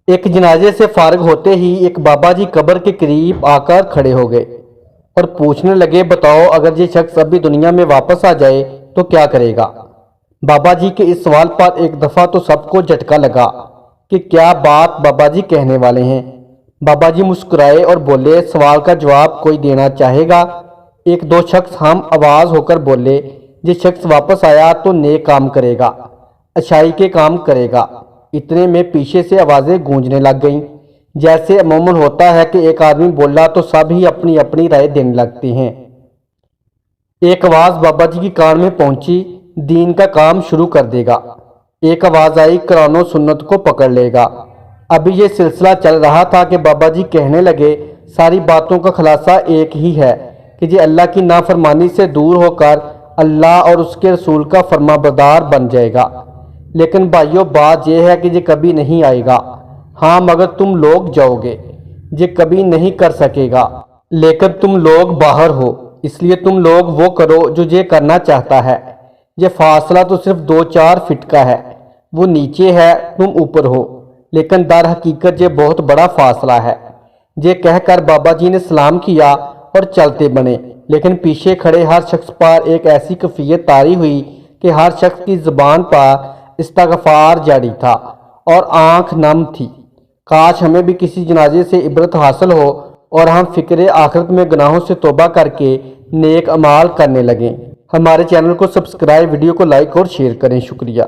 एक जनाजे से फारिग होते ही एक बाबा जी कब्र के करीब आकर खड़े हो गए और पूछने लगे, बताओ अगर ये शख्स अभी दुनिया में वापस आ जाए तो क्या करेगा। बाबा जी के इस सवाल पर एक दफ़ा तो सबको झटका लगा कि क्या बात बाबा जी कहने वाले हैं। बाबा जी मुस्कुराए और बोले, सवाल का जवाब कोई देना चाहेगा। एक दो शख्स हम आवाज़ होकर बोले, जिस शख्स वापस आया तो नेक काम करेगा, अच्छाई के काम करेगा। इतने में पीछे से आवाज़ें गूंजने लग गईं। जैसे अमूमन होता है कि एक आदमी बोला तो सब ही अपनी अपनी राय देने लगते हैं। एक आवाज़ बाबा जी की कान में पहुंची, दीन का काम शुरू कर देगा। एक आवाज़ आई, कुरान सुन्नत को पकड़ लेगा। अभी ये सिलसिला चल रहा था कि बाबा जी कहने लगे, सारी बातों का खुलासा एक ही है कि ये अल्लाह की नाफरमानी से दूर होकर अल्लाह और उसके रसूल का फरमाबरदार बन जाएगा। लेकिन भाइयों, बात यह है कि ये कभी नहीं आएगा। हाँ, मगर तुम लोग जाओगे, ये कभी नहीं कर सकेगा। लेकिन तुम लोग बाहर हो, इसलिए तुम लोग वो करो जो ये करना चाहता है। ये फासला तो सिर्फ 2-4 फीट का है, वो नीचे है, तुम ऊपर हो, लेकिन दर हकीकत ये बहुत बड़ा फासला है। ये कहकर बाबा जी ने सलाम किया और चलते बने। लेकिन पीछे खड़े हर शख्स पर एक ऐसी कैफियत तारी हुई कि हर शख्स की जुबान पर इस्तगफार जारी था और आंख नम थी। काश हमें भी किसी जनाजे से इबरत हासिल हो और हम फिक्र आखिरत में गुनाहों से तौबा करके नेक अमाल करने लगें। हमारे चैनल को सब्सक्राइब, वीडियो को लाइक और शेयर करें। शुक्रिया।